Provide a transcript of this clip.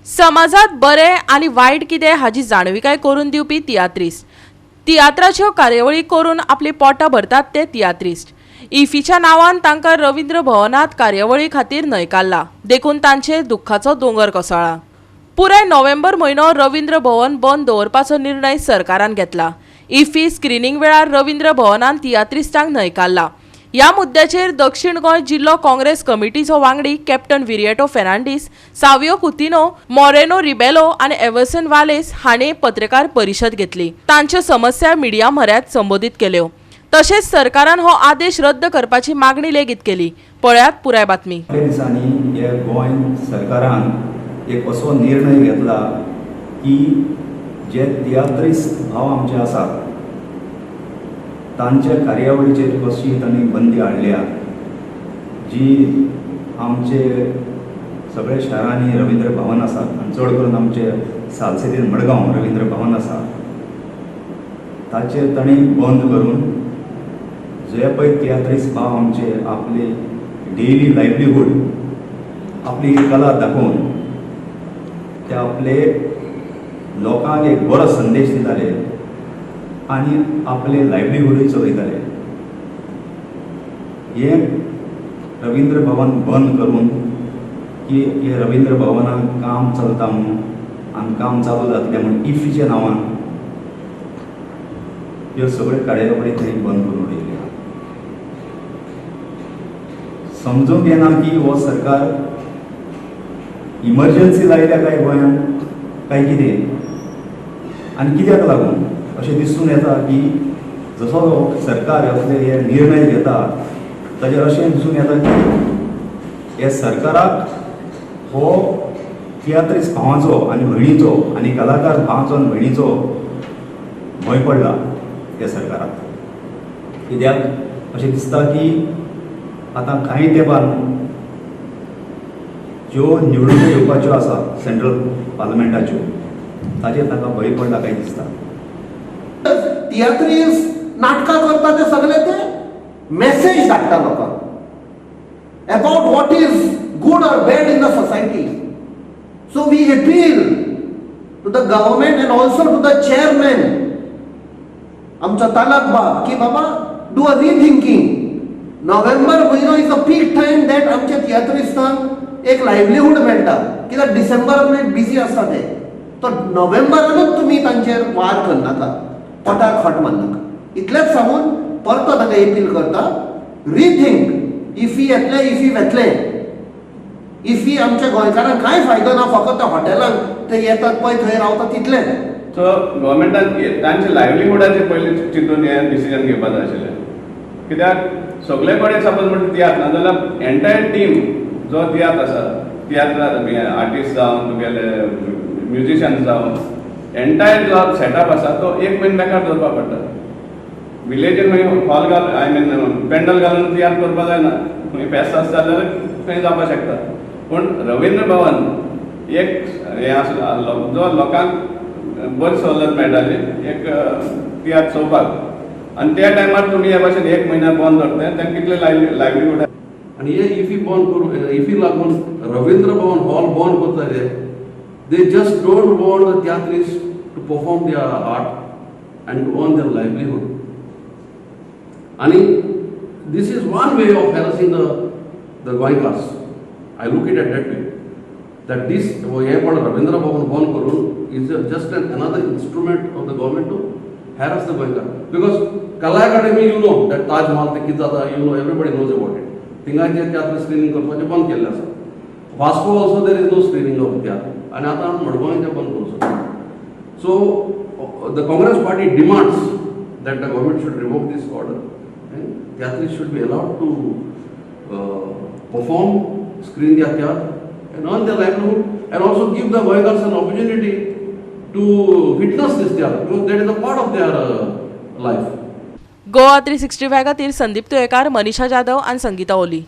समाजात बरे आणि वाईट कितें हाची जाणविकाय करून दिवपी तियात्रिस्ट. तियात्राच्यो कार्यावळी करून आपली पोटां भरतात ते तियात्रिस्ट. इफीच्या नांवान तांकां रवींद्र भवनात कार्यावळी खातीर न्हयकारला, देखून तांचेर दुख्खाचो दोंगर कोसळ्ळा. पुराय नोव्हेंबर म्हयनो रवींद्र भवन बंद दवरपाचो निर्णय सरकारान घेतला. इफी स्क्रीनिंग वेळार रवींद्र भवनान तियात्रिस्टांक न्हयकारला. ह्या मुद्द्याचेर दक्षिण गोंय जिल्लो काँग्रेस कमिटीचो वांगडी कॅप्टन विरिएटो फेर्नांडीस, सावियो कुतिनो, मोरेनो रिबेलो आनी एव्हर्सन वालेस हांणी पत्रकार परिशद घेतली. तांच्यो समस्या मिडिया म्हऱ्यांत संबोधीत केल्यो. तशेंच सरकारान हो आदेश रद्द करपाची मागणी लेगीत केली. पळयात पुराय बातमी. दिसांनी हे गोंय सरकारान एक असो निर्णय घेतला की जे तियात्रिस्ट भाव आमचे आसात तांच्या कार्यावळीचेर कशी तांणी बंदी हाडल्या. जी आमचे सगळे शहरांनी रवींद्र भवन आसात आनी चड करून आमचे सालसेतीन मडगांव रवींद्र भवन आसा ताचेर तांणी बंद करून जे पळय तियात्रिस्ट भाव आमचे आपले डेली लायव्हलीहूड आपली कला दाखोवन ते आपले लोकांक एक बरो संदेश दिताले आनी आपले लायव्हलीहूडय चलयताले. हे रवींद्र भवन बंद करून की हे रवींद्र भवनाक काम चलता म्हणून आनी काम चालू जातलें म्हणून इफीच्या नांवान ह्यो सगळ्यो कार्यावळी थंय बंद करून उडयल्या. समजूंक येना की हो सरकार इमर्जन्सी लायल्या काय गोंयांत काय कितें आनी कित्याक लागून अशें दिसून येता की जसो सरकार असले हे निर्णय घेता ताचेर अशें दिसून येता की हे सरकाराक हो तियात्रिस्ट भावांचो आनी भयणीचो आनी कलाकार भावांचो आनी भयणीचो भंय पडला ह्या सरकाराक. कित्याक अशें दिसता की आतां कांय तेंपान ज्यो निवडणुको येवपाच्यो आसा सेंट्रल पार्लमेंटाच्यो ताचेर तांकां भंय पडला काय दिसता. तियात्रिस्ट नाटकां करता ते सगळे ते मेसेज धाडटा लोकांक अबाउट वॉट इज गुड और bad in the society. So we appeal to the government and also to the chairman आमचा तालक बाब की बाबा डू अ रिथिंकिंग. नोव्हेंबर म्हयनो is a peak time that आमच्या तियात्रिस्टांक एक लायव्हलीहूड मेळटा कित्याक डिसेंबरान मागीर बिजी आसता ते. तो नोव्हेंबरानूच तुमी तांचेर वार करनाका, खोटार खोट मारनाका. इतलेंच सांगून परतो ताका अपील करता रिथिंक. इफी येतले इफी वेतले. इफी आमच्या गोंयकारांक कांय फायदो ना, फकत त्या हॉटेलांक ते येतात पळय थंय रावता तितलेंच. सो गव्हर्मेंटान तांचे लायव्हलीहूडाचेर पयलीं चिंतून हे डिसिजन घेवपाक जाय आशिल्लें. कित्याक सगळे कडेन सपोज म्हणटा तियात्र ना जाल्यार एंटायर टीम जो तियात्र आसा, तियात्र आर्टिस्ट जावं तुगेले म्युजिशियन्स जावं एंटायर जो सेटअप आसा तो एक म्हयनो बेकार दवरपाक पडटा. विलेजीन मागीर हॉल आय मीन पेंडल घालून तियात्र करपाक जायना. खंय फेस्त आसता जाल्यार खंय जावपाक शकता. पूण रवींद्र भवन एक हें आसलो जो लोकांक बरी सवलत मेळटाली एक तियात्र चोवपाक. आनी त्या टायमार तुमी हे भाशेन एक म्हयन्या बंद दवरता तें कितले लायव्हलीहूड आणि हे इफी बंद करून इफी लागून रवींद्र भवन हॉल बंद करतले. They just don't want the theatres to perform their art and to earn their livelihood. आणि this is one way of harassing the गोंयकार्स. I look it at that way that this हे पण रवींद्र भवन बंद करून is just another instrument of the government to harass the goyकार. Because Kala Academy, you know that Taj Mahal te कितें जाता, you know, everybody knows about it. थिंगाचे theatre screening करपाचें बंद केल्लें आसा. Vasco also there is no screening of theatre. आनी आतां मडगांवांचें बंद करूं सोदता. So the Congress party demands that the government should revoke this order and theatres should be allowed to perform, screen their theatre and earn their livelihood and also give the goyakars an opportunity to witness this theatre because that is a part of their life. Goa 365 खातीर संदीप तुयेकार, मनीषा जाधव आनी संगीता ओली.